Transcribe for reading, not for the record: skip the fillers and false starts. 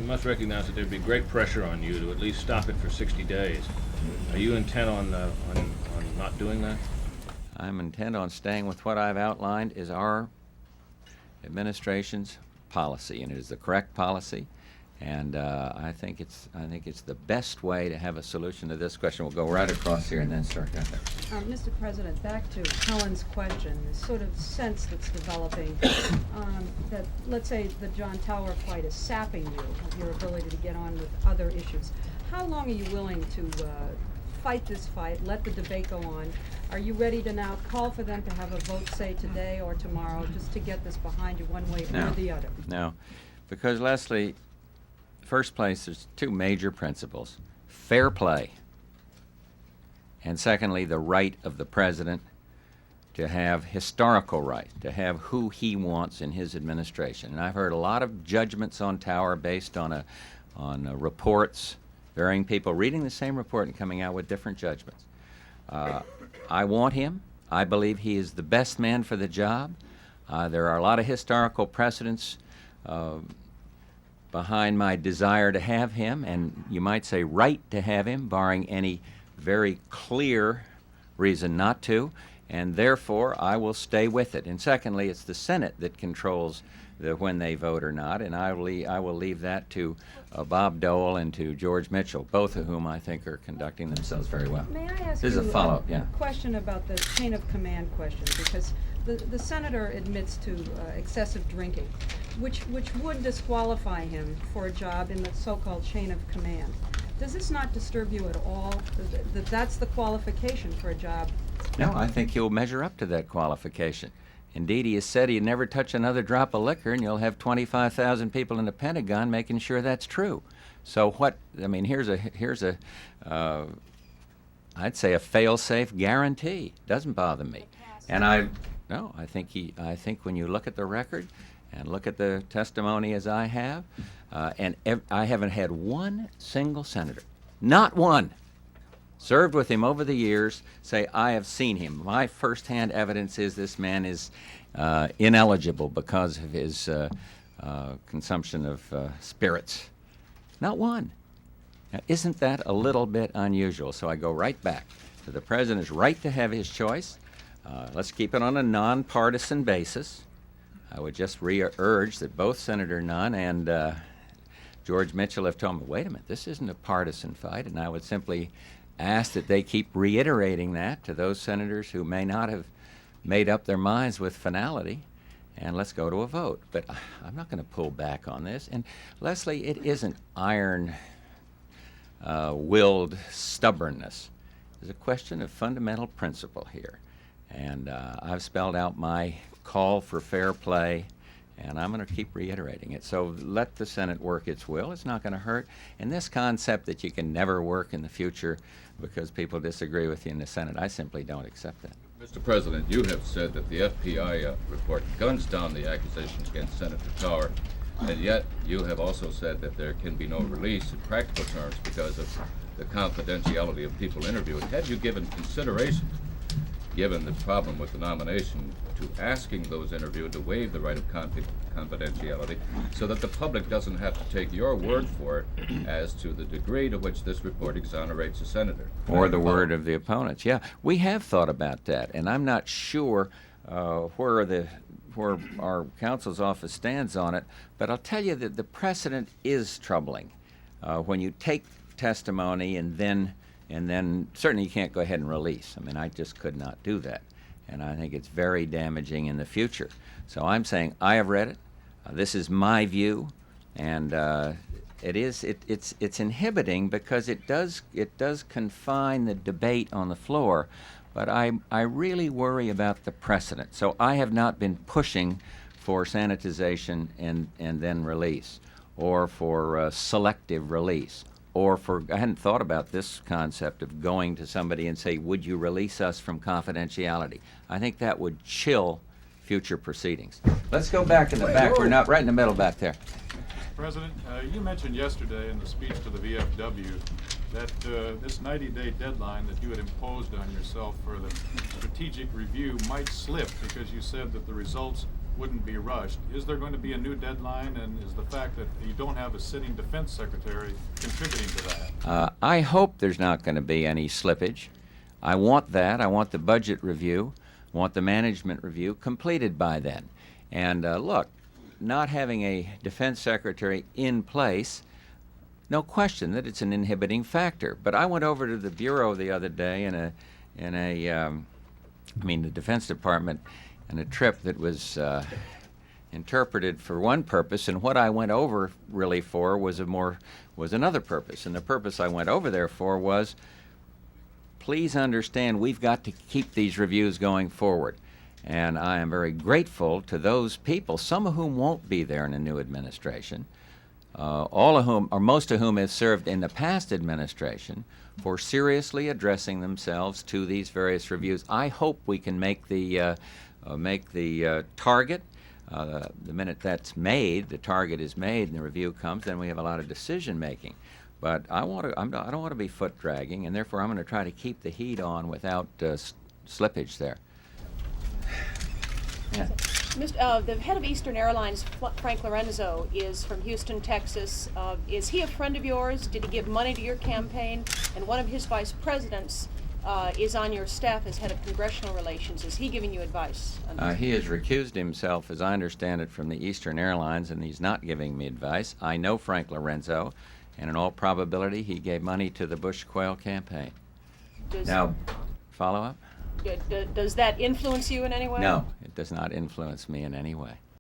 you must recognize that there'd be great pressure on you to at least stop it for 60 days. Are you intent on not doing that? I'm intent on staying with what I've outlined is our administration's policy, and it is the correct policy. And I think it's the best way to have a solution to this question. We'll go right across here and then start down there. Mr. President, back to Helen's question, this sort of sense that's developing that, let's say, the John Tower fight is sapping you of your ability to get on with other issues. How long are you willing to fight this fight, let the debate go on? Are you ready to now call for them to have a vote, say, today or tomorrow, just to get this behind you one way or the other? No, because, Leslie, first place, there's two major principles: fair play, and secondly, the right of the president to have historical right, to have who he wants in his administration. And I've heard a lot of judgments on Tower based on reports, varying people reading the same report and coming out with different judgments. I want him. I believe he is the best man for the job. There are a lot of historical precedents behind my desire to have him, and you might say right to have him, barring any very clear reason not to, and therefore I will stay with it. And secondly, it's the Senate that controls when they vote or not, and I will leave that to Bob Dole and to George Mitchell, both of whom I think are conducting themselves very well. May I ask This you is a follow-up, yeah. a question about the chain of command question, because the senator admits to excessive drinking, which would disqualify him for a job in the so-called chain of command. Does this not disturb you at all, that that's the qualification for a job? No, I think he'll measure up to that qualification. Indeed, he has said he'd never touch another drop of liquor, and you'll have 25,000 people in the Pentagon making sure that's true. So here's a I'd say a fail-safe guarantee. Doesn't bother me. And I think when you look at the record and look at the testimony as I have, I haven't had one single senator, not one, served with him over the years, say, I have seen him. My firsthand evidence is this man is ineligible because of his consumption of spirits. Not one. Now, isn't that a little bit unusual? So I go right back to the president's right to have his choice. Let's keep it on a nonpartisan basis. I would just urge that both Senator Nunn and George Mitchell have told me, wait a minute, this isn't a partisan fight, and I would simply ask that they keep reiterating that to those senators who may not have made up their minds with finality, and let's go to a vote. But I'm not going to pull back on this. And Leslie, it isn't iron-willed stubbornness. There's a question of fundamental principle here. And I've spelled out my call for fair play, and I'm going to keep reiterating it. So let the Senate work its will. It's not going to hurt. And this concept that you can never work in the future because people disagree with you in the Senate, I simply don't accept that. Mr. President, you have said that the FBI report guns down the accusations against Senator Tower, and yet you have also said that there can be no release in practical terms because of the confidentiality of people interviewed. Have you given consideration, given the problem with the nomination, to asking those interviewed to waive the right of confidentiality so that the public doesn't have to take your word for it as to the degree to which this report exonerates a senator? Or the word of the opponents. Yeah, we have thought about that, and I'm not sure where our counsel's office stands on it, but I'll tell you that the precedent is troubling. When you take testimony and then certainly you can't go ahead and release. I mean, I just could not do that. And I think it's very damaging in the future. So I'm saying I have read it. This is my view, and it's inhibiting because it does confine the debate on the floor. But I really worry about the precedent. So I have not been pushing for sanitization and then release, or for selective release. Or I hadn't thought about this concept of going to somebody and say, would you release us from confidentiality? I think that would chill future proceedings. Let's go back in the back. We're not right in the middle back there. President, you mentioned yesterday in the speech to the VFW that this 90-day deadline that you had imposed on yourself for the strategic review might slip because you said that the results wouldn't be rushed. Is there going to be a new deadline, and is the fact that you don't have a sitting defense secretary contributing to that? I hope there's not going to be any slippage. I want that. I want the budget review, want the management review completed by then. And look, not having a defense secretary in place, no question that it's an inhibiting factor. But I went over to the Bureau the other day the Defense Department, in a trip that was interpreted for one purpose, and what I went over really for was another purpose. And the purpose I went over there for was, please understand, we've got to keep these reviews going forward. And I am very grateful to those people, some of whom won't be there in a new administration, all of whom, or most of whom, have served in the past administration, for seriously addressing themselves to these various reviews. I hope we can make the target. The minute that's made, the target is made, and the review comes, then we have a lot of decision making. But I don't want to be foot dragging, and therefore I'm going to try to keep the heat on without slippage there. Yeah. The head of Eastern Airlines, Frank Lorenzo, is from Houston, Texas. Is he a friend of yours? Did he give money to your campaign? And one of his vice presidents is on your staff as head of congressional relations. Is he giving you advice? He has recused himself, as I understand it, from the Eastern Airlines, and he's not giving me advice. I know Frank Lorenzo, and in all probability, he gave money to the Bush Quayle campaign. Now, follow up? Does that influence you in any way? No, it does not influence me in any way.